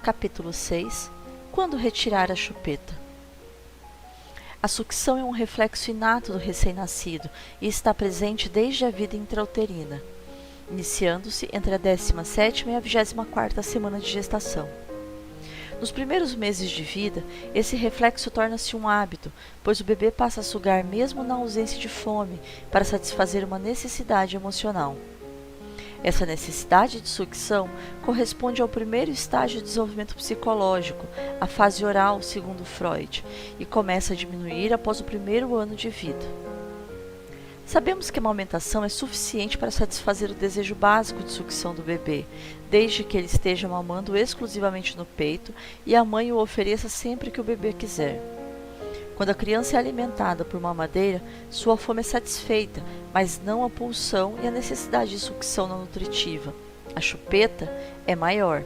Capítulo 6. Quando retirar a chupeta? A sucção é um reflexo inato do recém-nascido e está presente desde a vida intrauterina, iniciando-se entre a 17ª e a 24ª semana de gestação. Nos primeiros meses de vida, esse reflexo torna-se um hábito, pois o bebê passa a sugar mesmo na ausência de fome para satisfazer uma necessidade emocional. Essa necessidade de sucção corresponde ao primeiro estágio de desenvolvimento psicológico, a fase oral, segundo Freud, e começa a diminuir após o primeiro ano de vida. Sabemos que a amamentação é suficiente para satisfazer o desejo básico de sucção do bebê, desde que ele esteja mamando exclusivamente no peito e a mãe o ofereça sempre que o bebê quiser. Quando a criança é alimentada por mamadeira, sua fome é satisfeita, mas não a pulsão e a necessidade de sucção não nutritiva. A chupeta é maior.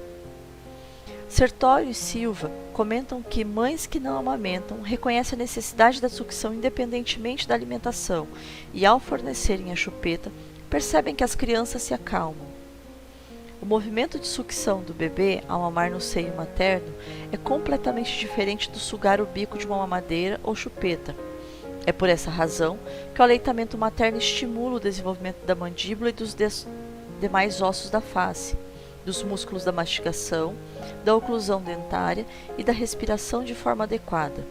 Sertório e Silva comentam que mães que não amamentam reconhecem a necessidade da sucção independentemente da alimentação e, ao fornecerem a chupeta, percebem que as crianças se acalmam. O movimento de sucção do bebê ao mamar no seio materno é completamente diferente do sugar o bico de uma mamadeira ou chupeta. É por essa razão que o aleitamento materno estimula o desenvolvimento da mandíbula e dos demais ossos da face, dos músculos da mastigação, da oclusão dentária e da respiração de forma adequada.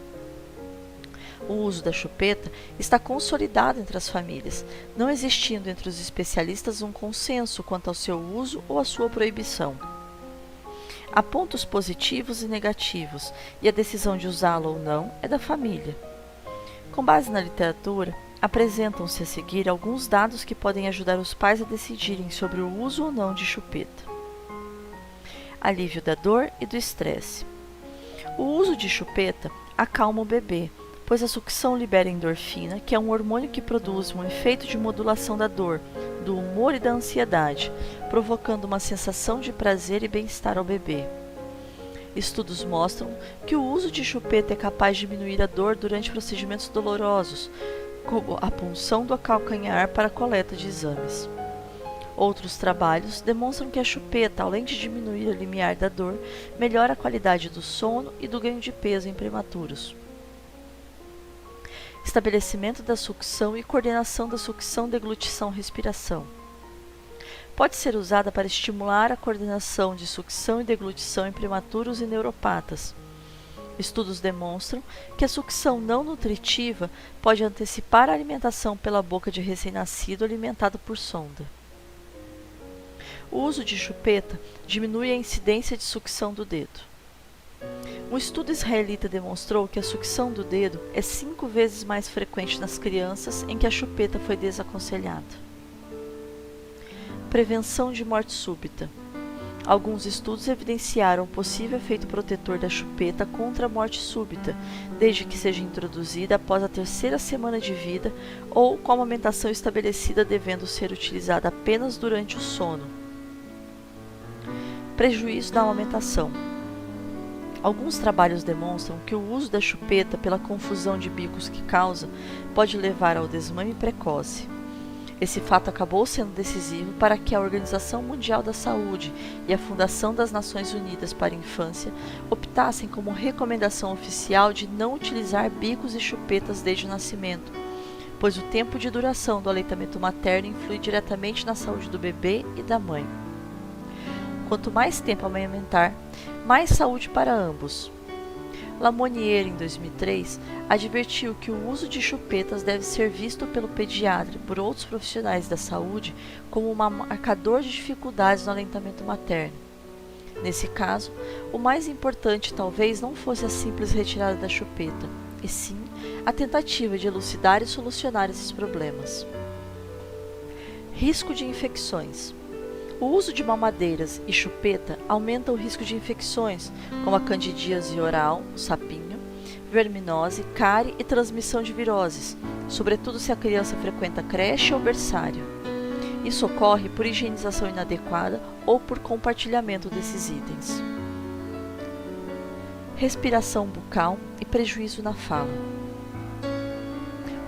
O uso da chupeta está consolidado entre as famílias, não existindo entre os especialistas um consenso quanto ao seu uso ou à sua proibição. Há pontos positivos e negativos, e a decisão de usá-lo ou não é da família. Com base na literatura, apresentam-se a seguir alguns dados que podem ajudar os pais a decidirem sobre o uso ou não de chupeta. Alívio da dor e do estresse. O uso de chupeta acalma o bebê, pois a sucção libera endorfina, que é um hormônio que produz um efeito de modulação da dor, do humor e da ansiedade, provocando uma sensação de prazer e bem-estar ao bebê. Estudos mostram que o uso de chupeta é capaz de diminuir a dor durante procedimentos dolorosos, como a punção do calcanhar para a coleta de exames. Outros trabalhos demonstram que a chupeta, além de diminuir o limiar da dor, melhora a qualidade do sono e do ganho de peso em prematuros. Estabelecimento da sucção e coordenação da sucção, deglutição, respiração. Pode ser usada para estimular a coordenação de sucção e deglutição em prematuros e neuropatas. Estudos demonstram que a sucção não nutritiva pode antecipar a alimentação pela boca de recém-nascido alimentado por sonda. O uso de chupeta diminui a incidência de sucção do dedo. Um estudo israelita demonstrou que a sucção do dedo é 5 vezes mais frequente nas crianças em que a chupeta foi desaconselhada. Prevenção de morte súbita. Alguns estudos evidenciaram o possível efeito protetor da chupeta contra a morte súbita, desde que seja introduzida após a 3ª semana de vida ou com a amamentação estabelecida devendo ser utilizada apenas durante o sono. Prejuízo da amamentação. Alguns trabalhos demonstram que o uso da chupeta, pela confusão de bicos que causa, pode levar ao desmame precoce. Esse fato acabou sendo decisivo para que a Organização Mundial da Saúde e a Fundação das Nações Unidas para a Infância optassem como recomendação oficial de não utilizar bicos e chupetas desde o nascimento, pois o tempo de duração do aleitamento materno influi diretamente na saúde do bebê e da mãe. Quanto mais tempo amamentar, mais saúde para ambos. Lamonnier, em 2003, advertiu que o uso de chupetas deve ser visto pelo pediatra e por outros profissionais da saúde como um marcador de dificuldades no aleitamento materno. Nesse caso, o mais importante talvez não fosse a simples retirada da chupeta, e sim a tentativa de elucidar e solucionar esses problemas. Risco de infecções. O uso de mamadeiras e chupeta aumenta o risco de infecções, como a candidíase oral, sapinho, verminose, cárie e transmissão de viroses, sobretudo se a criança frequenta creche ou berçário. Isso ocorre por higienização inadequada ou por compartilhamento desses itens. Respiração bucal e prejuízo na fala.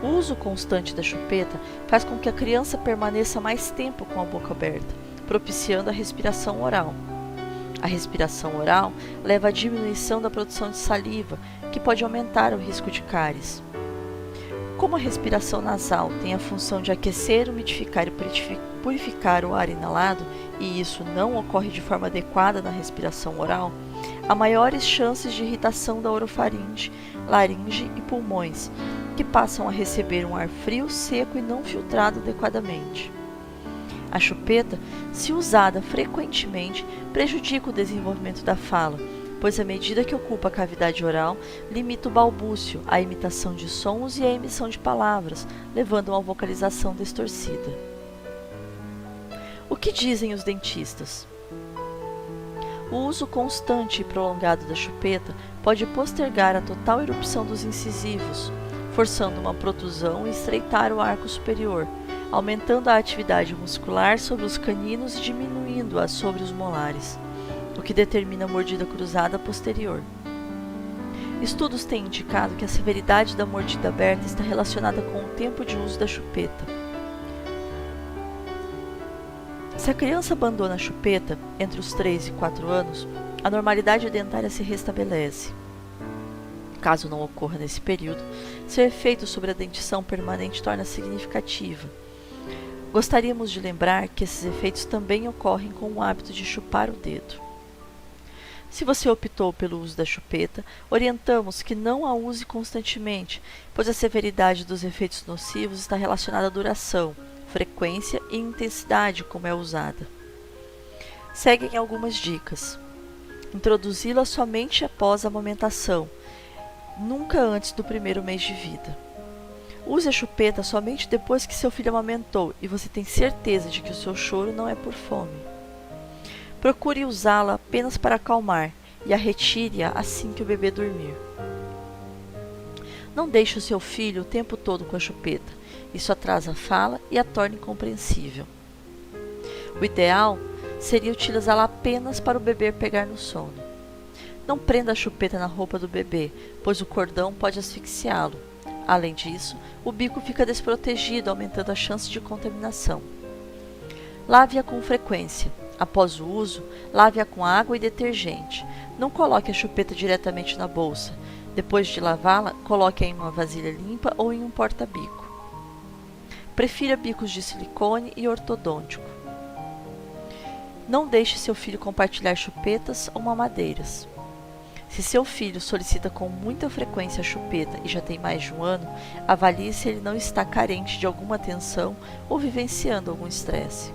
O uso constante da chupeta faz com que a criança permaneça mais tempo com a boca aberta, propiciando a respiração oral. A respiração oral leva à diminuição da produção de saliva, que pode aumentar o risco de cáries. Como a respiração nasal tem a função de aquecer, umidificar e purificar o ar inalado, e isso não ocorre de forma adequada na respiração oral, há maiores chances de irritação da orofaringe, laringe e pulmões, que passam a receber um ar frio, seco e não filtrado adequadamente. A chupeta, se usada frequentemente, prejudica o desenvolvimento da fala, pois à medida que ocupa a cavidade oral, limita o balbúcio, a imitação de sons e a emissão de palavras, levando a uma vocalização distorcida. O que dizem os dentistas? O uso constante e prolongado da chupeta pode postergar a total erupção dos incisivos, forçando uma protusão e estreitar o arco superior, aumentando a atividade muscular sobre os caninos e diminuindo-a sobre os molares, o que determina a mordida cruzada posterior. Estudos têm indicado que a severidade da mordida aberta está relacionada com o tempo de uso da chupeta. Se a criança abandona a chupeta entre os 3 e 4 anos, a normalidade dentária se restabelece. Caso não ocorra nesse período, seu efeito sobre a dentição permanente torna-se significativa. Gostaríamos de lembrar que esses efeitos também ocorrem com o hábito de chupar o dedo. Se você optou pelo uso da chupeta, orientamos que não a use constantemente, pois a severidade dos efeitos nocivos está relacionada à duração, frequência e intensidade como é usada. Seguem algumas dicas. Introduzi-la somente após a amamentação, nunca antes do primeiro mês de vida. Use a chupeta somente depois que seu filho amamentou e você tem certeza de que o seu choro não é por fome. Procure usá-la apenas para acalmar e a retire-a assim que o bebê dormir. Não deixe o seu filho o tempo todo com a chupeta. Isso atrasa a fala e a torna incompreensível. O ideal seria utilizá-la apenas para o bebê pegar no sono. Não prenda a chupeta na roupa do bebê, pois o cordão pode asfixiá-lo. Além disso, o bico fica desprotegido, aumentando a chance de contaminação. Lave-a com frequência. Após o uso, lave-a com água e detergente. Não coloque a chupeta diretamente na bolsa. Depois de lavá-la, coloque-a em uma vasilha limpa ou em um porta-bico. Prefira bicos de silicone e ortodôntico. Não deixe seu filho compartilhar chupetas ou mamadeiras. Se seu filho solicita com muita frequência a chupeta e já tem mais de um ano, avalie se ele não está carente de alguma atenção ou vivenciando algum estresse.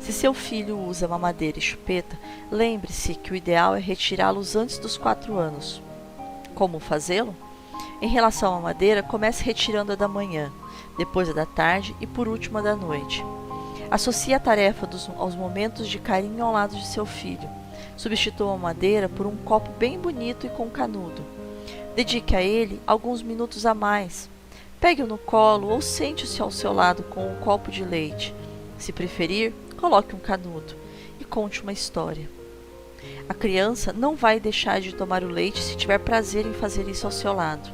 Se seu filho usa mamadeira e chupeta, lembre-se que o ideal é retirá-los antes dos 4 anos. Como fazê-lo? Em relação à mamadeira, comece retirando a da manhã, depois a da tarde e por último a da noite. Associe a tarefa aos momentos de carinho ao lado de seu filho. Substitua a mamadeira por um copo bem bonito e com canudo. Dedique a ele alguns minutos a mais. Pegue-o no colo ou sente-se ao seu lado com um copo de leite. Se preferir, coloque um canudo e conte uma história. A criança não vai deixar de tomar o leite se tiver prazer em fazer isso ao seu lado.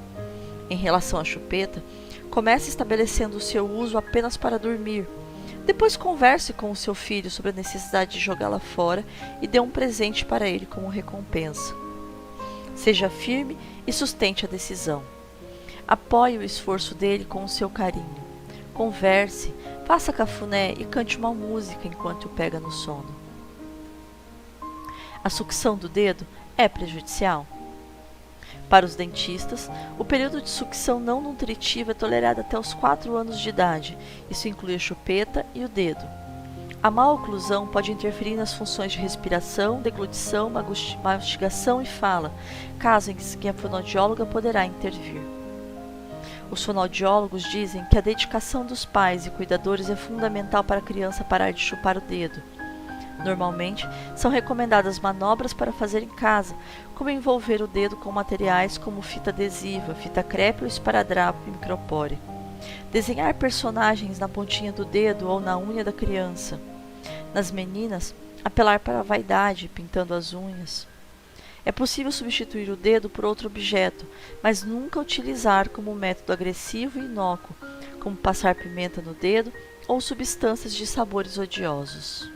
Em relação à chupeta, comece estabelecendo o seu uso apenas para dormir. Depois converse com o seu filho sobre a necessidade de jogá-la fora e dê um presente para ele como recompensa. Seja firme e sustente a decisão. Apoie o esforço dele com o seu carinho. Converse, faça cafuné e cante uma música enquanto o pega no sono. A sucção do dedo é prejudicial? Para os dentistas, o período de sucção não nutritiva é tolerado até os 4 anos de idade. Isso inclui a chupeta e o dedo. A má oclusão pode interferir nas funções de respiração, deglutição, mastigação e fala, caso em que a fonoaudióloga poderá intervir. Os fonoaudiólogos dizem que a dedicação dos pais e cuidadores é fundamental para a criança parar de chupar o dedo. Normalmente, são recomendadas manobras para fazer em casa, como envolver o dedo com materiais como fita adesiva, fita crepe ou esparadrapo e micropore. Desenhar personagens na pontinha do dedo ou na unha da criança. Nas meninas, apelar para a vaidade, pintando as unhas. É possível substituir o dedo por outro objeto, mas nunca utilizar como método agressivo e inócuo, como passar pimenta no dedo ou substâncias de sabores odiosos.